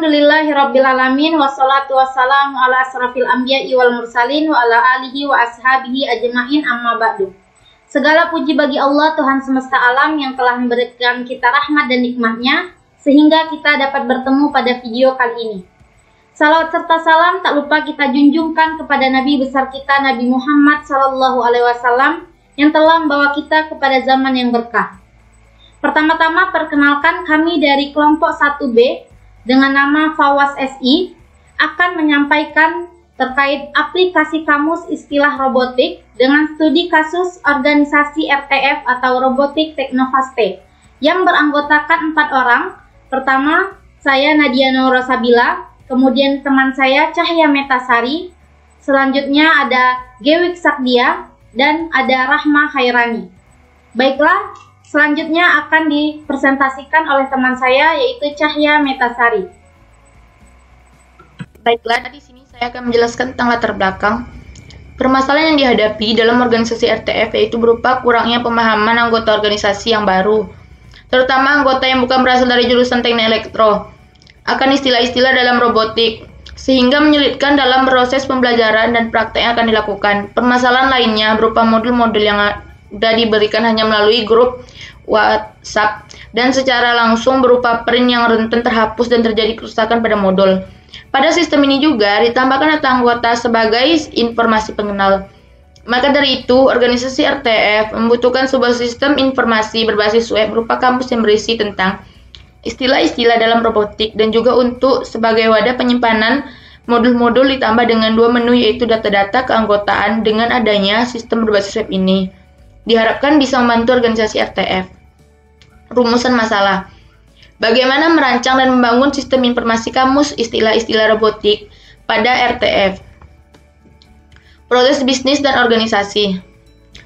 Alhamdulillahirrabbilalamin. Wassalatu wassalamu ala asrafil anbiya'i wal mursalin wa ala alihi wa ashabihi ajma'in, amma ba'du. Segala puji bagi Allah, Tuhan semesta alam, yang telah memberikan kita rahmat dan nikmatnya sehingga kita dapat bertemu pada video kali ini. Salawat serta salam tak lupa kita junjungkan kepada Nabi besar kita, Nabi Muhammad SAW, yang telah membawa kita kepada zaman yang berkah. Pertama-tama perkenalkan, kami dari kelompok 1B dengan nama Fawas SI akan menyampaikan terkait aplikasi kamus istilah robotik dengan studi kasus organisasi RTF atau Robotik Teknofaste yang beranggotakan 4 orang. Pertama, saya Nadia Nurosabila, kemudian teman saya Cahya Metasari, selanjutnya ada Gewik Sakdia, dan ada Rahma Khairani. Baiklah, selanjutnya akan dipresentasikan oleh teman saya, yaitu Cahya Metasari. Baiklah, di sini saya akan menjelaskan tentang latar belakang. Permasalahan yang dihadapi dalam organisasi RTF yaitu berupa kurangnya pemahaman anggota organisasi yang baru, terutama anggota yang bukan berasal dari jurusan teknik elektro, akan istilah-istilah dalam robotik, sehingga menyulitkan dalam proses pembelajaran dan praktek yang akan dilakukan. Permasalahan lainnya berupa modul-modul yang sudah diberikan hanya melalui grup WhatsApp dan secara langsung berupa print yang rentan terhapus dan terjadi kerusakan pada modul. Pada sistem ini juga ditambahkan data anggota sebagai informasi pengenal. Maka dari itu, organisasi RTF membutuhkan sebuah sistem informasi berbasis web berupa kamus yang berisi tentang istilah-istilah dalam robotik dan juga untuk sebagai wadah penyimpanan modul-modul, ditambah dengan 2 menu yaitu data-data keanggotaan. Dengan adanya sistem berbasis web ini diharapkan bisa membantu organisasi RTF. Rumusan masalah. Bagaimana merancang dan membangun sistem informasi kamus istilah-istilah robotik pada RTF. Proses bisnis dan organisasi.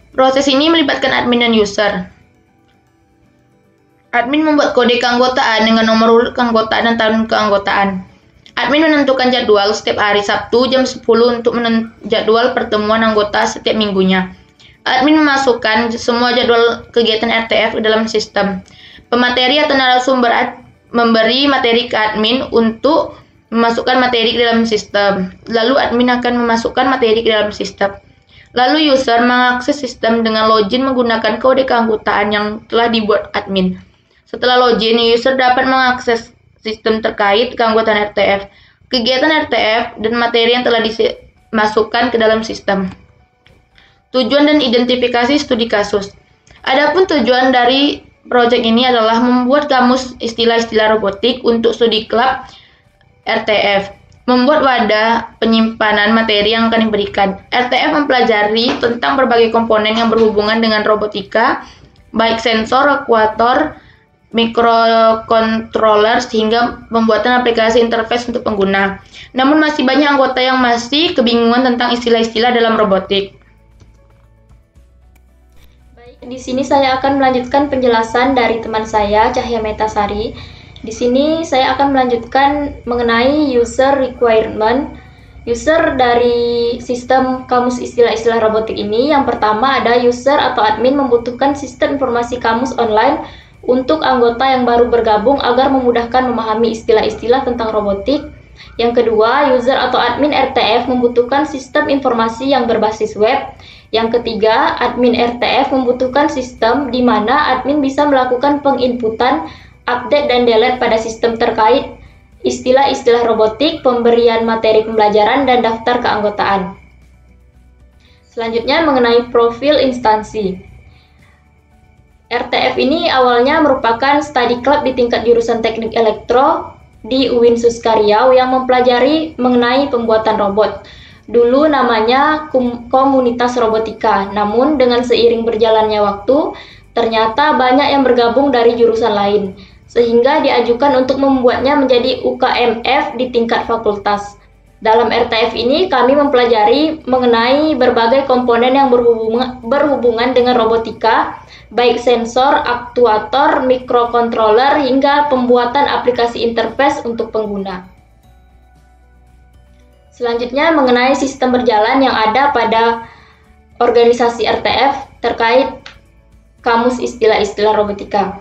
Proses ini melibatkan admin dan user. Admin membuat kode keanggotaan dengan nomor urut keanggotaan dan tahun keanggotaan. Admin menentukan jadwal setiap hari Sabtu jam 10 untuk jadwal pertemuan anggota setiap minggunya. Admin memasukkan semua jadwal kegiatan RTF ke dalam sistem. Pemateri atau narasumber memberi materi ke admin untuk memasukkan materi ke dalam sistem. Lalu admin akan memasukkan materi ke dalam sistem. Lalu user mengakses sistem dengan login menggunakan kode keanggotaan yang telah dibuat admin. Setelah login, user dapat mengakses sistem terkait keanggotaan RTF, kegiatan RTF, dan materi yang telah dimasukkan ke dalam sistem. Tujuan dan identifikasi studi kasus. Adapun tujuan dari proyek ini adalah membuat kamus istilah-istilah robotik untuk studi klub RTF, membuat wadah penyimpanan materi yang akan diberikan. RTF mempelajari tentang berbagai komponen yang berhubungan dengan robotika, baik sensor, aktuator, mikrokontroler, sehingga pembuatan aplikasi interface untuk pengguna. Namun masih banyak anggota yang masih kebingungan tentang istilah-istilah dalam robotik. Di sini saya akan melanjutkan penjelasan dari teman saya, Cahya Metasari. Di sini saya akan melanjutkan mengenai user requirement. User dari sistem kamus istilah-istilah robotik ini, yang pertama ada user atau admin membutuhkan sistem informasi kamus online untuk anggota yang baru bergabung agar memudahkan memahami istilah-istilah tentang robotik. Yang kedua, user atau admin RTF membutuhkan sistem informasi yang berbasis web. Yang ketiga, admin RTF membutuhkan sistem di mana admin bisa melakukan penginputan, update, dan delete pada sistem terkait istilah-istilah robotik, pemberian materi pembelajaran, dan daftar keanggotaan. Selanjutnya mengenai profil instansi. RTF ini awalnya merupakan study club di tingkat jurusan teknik elektro di UIN Suskaryau yang mempelajari mengenai pembuatan robot. Dulu namanya Komunitas Robotika, namun dengan seiring berjalannya waktu, ternyata banyak yang bergabung dari jurusan lain, sehingga diajukan untuk membuatnya menjadi UKMF di tingkat fakultas. Dalam RTF ini kami mempelajari mengenai berbagai komponen yang berhubungan dengan robotika, baik sensor, aktuator, mikrokontroler, hingga pembuatan aplikasi interface untuk pengguna. Selanjutnya mengenai sistem berjalan yang ada pada organisasi RTF terkait kamus istilah-istilah robotika.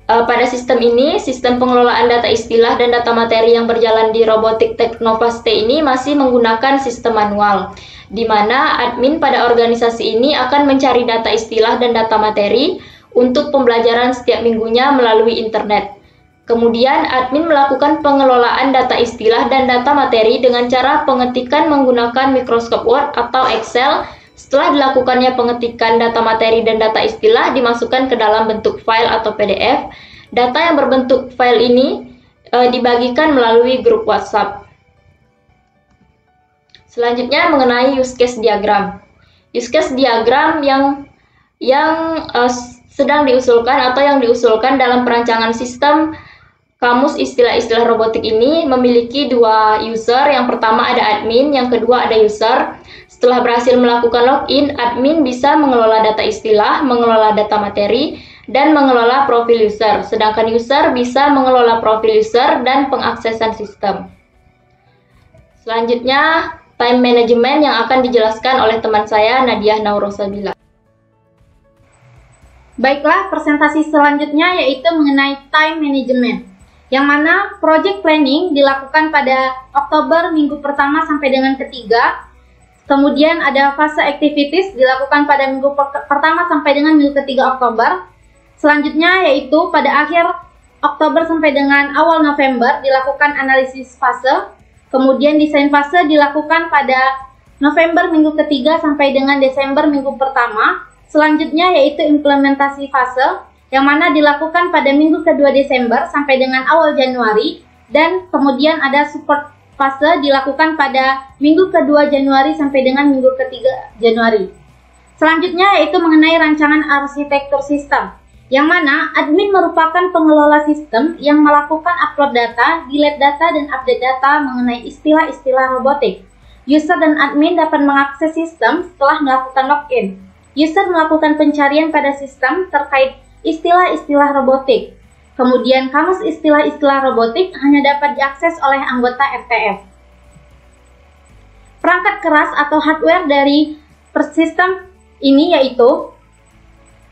Pada sistem ini, sistem pengelolaan data istilah dan data materi yang berjalan di Robotik Teknopaste ini masih menggunakan sistem manual, di mana admin pada organisasi ini akan mencari data istilah dan data materi untuk pembelajaran setiap minggunya melalui internet. Kemudian, admin melakukan pengelolaan data istilah dan data materi dengan cara pengetikan menggunakan Microsoft Word atau Excel. Setelah dilakukannya pengetikan data materi dan data istilah dimasukkan ke dalam bentuk file atau PDF. Data yang berbentuk file ini dibagikan melalui grup WhatsApp. Selanjutnya mengenai use case diagram. Use case diagram yang sedang diusulkan atau yang diusulkan dalam perancangan sistem kamus istilah-istilah robotik ini memiliki dua user. Yang pertama ada admin, yang kedua ada user. Setelah berhasil melakukan login, admin bisa mengelola data istilah, mengelola data materi, dan mengelola profil user. Sedangkan user bisa mengelola profil user dan pengaksesan sistem. Selanjutnya, time management yang akan dijelaskan oleh teman saya, Nadia Naurosabila. Baiklah, presentasi selanjutnya yaitu mengenai time management, yang mana project planning dilakukan pada Oktober minggu pertama sampai dengan ketiga. Kemudian ada fase activities dilakukan pada minggu pertama sampai dengan minggu ketiga Oktober. Selanjutnya yaitu pada akhir Oktober sampai dengan awal November dilakukan analisis fase. Kemudian desain fase dilakukan pada November minggu ketiga sampai dengan Desember minggu pertama. Selanjutnya yaitu implementasi fase, yang mana dilakukan pada minggu kedua Desember sampai dengan awal Januari. Dan kemudian ada support fase dilakukan pada minggu kedua Januari sampai dengan minggu ketiga Januari. Selanjutnya yaitu mengenai rancangan arsitektur sistem, yang mana admin merupakan pengelola sistem yang melakukan upload data, delete data, dan update data mengenai istilah-istilah robotik. User dan admin dapat mengakses sistem setelah melakukan login. User melakukan pencarian pada sistem terkait istilah-istilah robotik. Kemudian kamus istilah-istilah robotik hanya dapat diakses oleh anggota RTF. Perangkat keras atau hardware dari sistem ini yaitu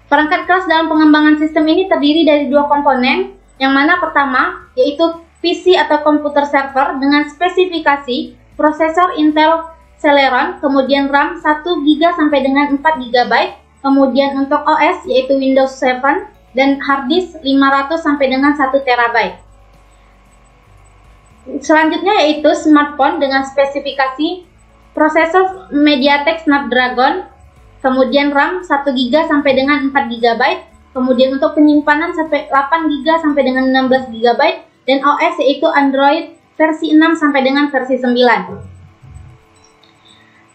perangkat keras dalam pengembangan sistem ini terdiri dari dua komponen, yang mana pertama yaitu PC atau komputer server dengan spesifikasi prosesor Intel Celeron, kemudian RAM 1 GB sampai dengan 4 GB, kemudian untuk OS yaitu Windows 7 dan hard disk 500 sampai dengan 1 TB. Selanjutnya yaitu smartphone dengan spesifikasi prosesor MediaTek Snapdragon, kemudian RAM 1 GB sampai dengan 4 GB, kemudian untuk penyimpanan sampai 8 GB sampai dengan 16 GB, dan OS yaitu Android versi 6 sampai dengan versi 9.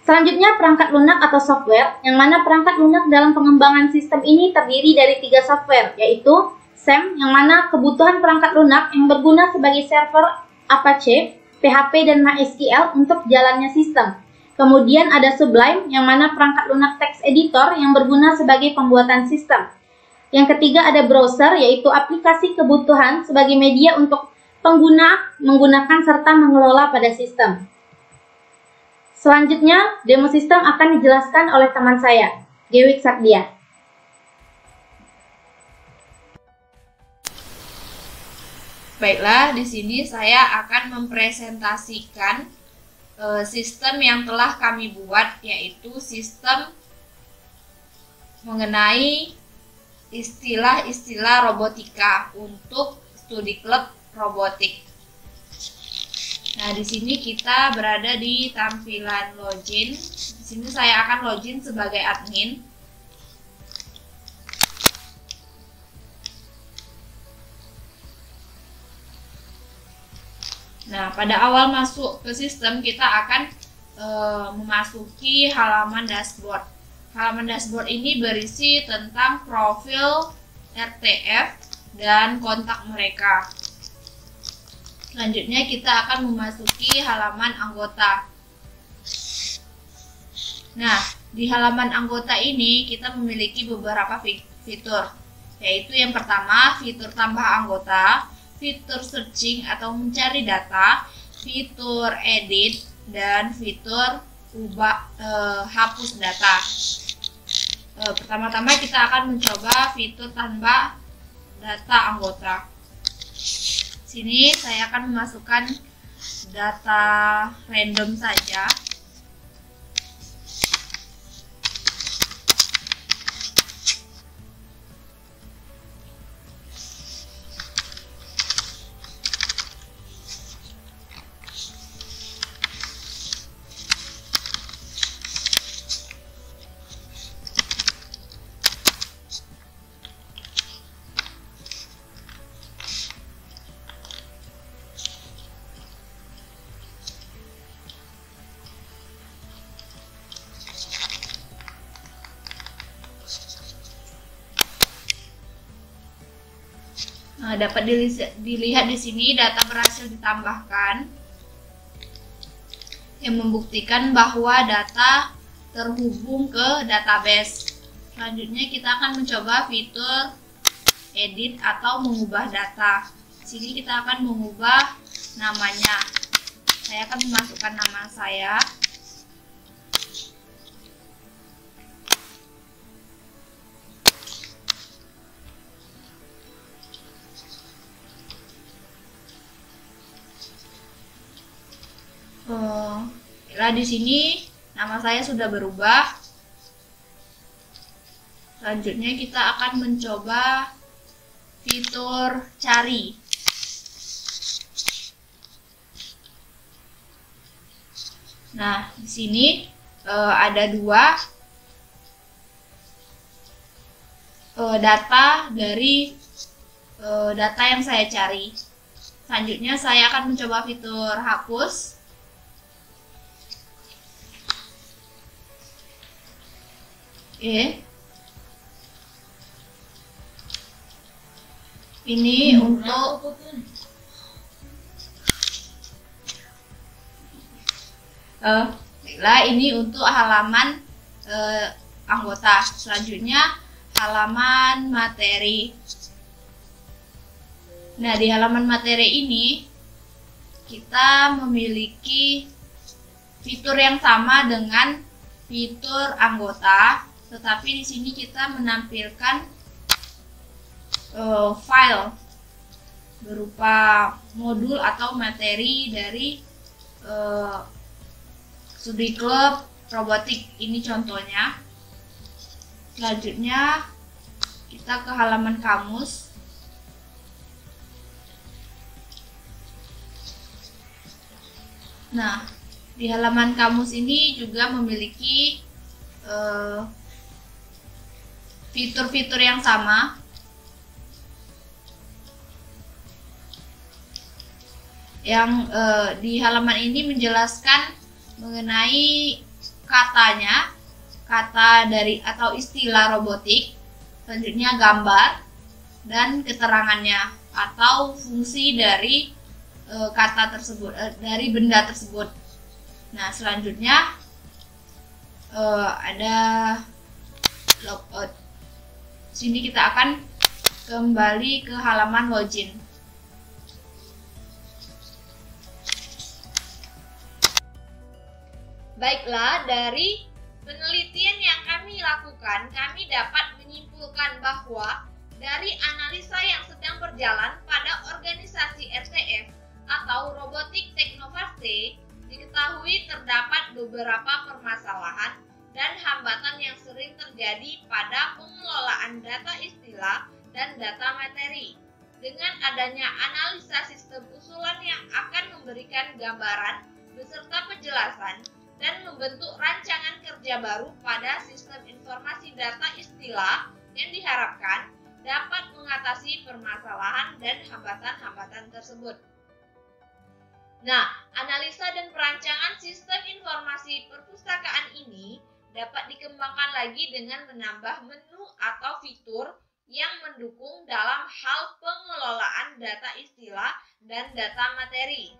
Selanjutnya perangkat lunak atau software, yang mana perangkat lunak dalam pengembangan sistem ini terdiri dari 3 software, yaitu SAM, yang mana kebutuhan perangkat lunak yang berguna sebagai server Apache, PHP, dan MySQL untuk jalannya sistem. Kemudian ada Sublime, yang mana perangkat lunak text editor yang berguna sebagai pembuatan sistem. Yang ketiga ada browser, yaitu aplikasi kebutuhan sebagai media untuk pengguna menggunakan serta mengelola pada sistem. Selanjutnya, demo sistem akan dijelaskan oleh teman saya, Gewik Sakdia. Baiklah, di sini saya akan mempresentasikan sistem yang telah kami buat, yaitu sistem mengenai istilah-istilah robotika untuk studi klub robotik. Nah, di sini kita berada di tampilan login. Di sini saya akan login sebagai admin. Nah, pada awal masuk ke sistem kita akan memasuki halaman dashboard. Halaman dashboard ini berisi tentang profil RTF dan kontak mereka. Selanjutnya kita akan memasuki halaman anggota. Nah, di halaman anggota ini kita memiliki beberapa fitur, yaitu yang pertama fitur tambah anggota, fitur searching atau mencari data, fitur edit, dan fitur hapus data. Pertama-tama kita akan mencoba fitur tambah data anggota. Sini saya akan memasukkan data random saja. Nah, dapat dilihat di sini data berhasil ditambahkan yang membuktikan bahwa data terhubung ke database. Selanjutnya kita akan mencoba fitur edit atau mengubah data. Di sini kita akan mengubah namanya. Saya akan memasukkan nama saya. Nah, di sini nama saya sudah berubah. Selanjutnya kita akan mencoba fitur cari. Nah, di sini ada dua data dari data yang saya cari. Selanjutnya saya akan mencoba fitur hapus. Oke. Ini untuk ini untuk halaman anggota. Selanjutnya halaman materi. Nah, di halaman materi ini kita memiliki fitur yang sama dengan fitur anggota. Tetapi di sini kita menampilkan file berupa modul atau materi dari studi klub robotik. Ini contohnya. Selanjutnya kita ke halaman kamus. Nah, di halaman kamus ini juga memiliki fitur-fitur yang sama. Yang di halaman ini menjelaskan mengenai katanya, kata dari atau istilah robotik, selanjutnya gambar dan keterangannya atau fungsi dari kata tersebut, dari benda tersebut. Nah, selanjutnya ada logout. Sini kita akan kembali ke halaman login. Baiklah, dari penelitian yang kami lakukan, kami dapat menyimpulkan bahwa dari analisa yang sedang berjalan pada organisasi RTF atau Robotik Teknovasti, diketahui terdapat beberapa permasalahan dan hambatan yang sering terjadi pada pengelolaan data istilah dan data materi. Dengan adanya analisa sistem usulan yang akan memberikan gambaran beserta penjelasan dan membentuk rancangan kerja baru pada sistem informasi data istilah yang diharapkan dapat mengatasi permasalahan dan hambatan-hambatan tersebut. Nah, analisa dan perancangan sistem informasi perpustakaan ini dapat dikembangkan lagi dengan menambah menu atau fitur yang mendukung dalam hal pengelolaan data istilah dan data materi.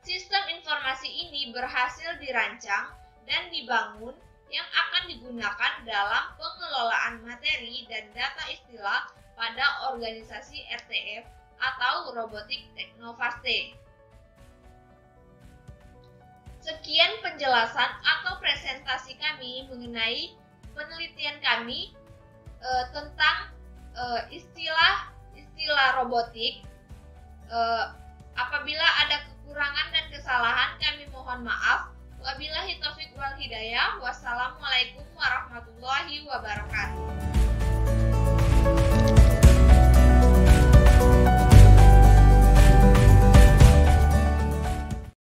Sistem informasi ini berhasil dirancang dan dibangun yang akan digunakan dalam pengelolaan materi dan data istilah pada organisasi RTF atau Robotik Teknovasti. Sekian penjelasan atau presentasi kami mengenai penelitian kami tentang istilah robotik. Apabila ada kekurangan dan kesalahan, kami mohon maaf. Wabillahi taufiq wal hidayah. Wassalamualaikum warahmatullahi wabarakatuh.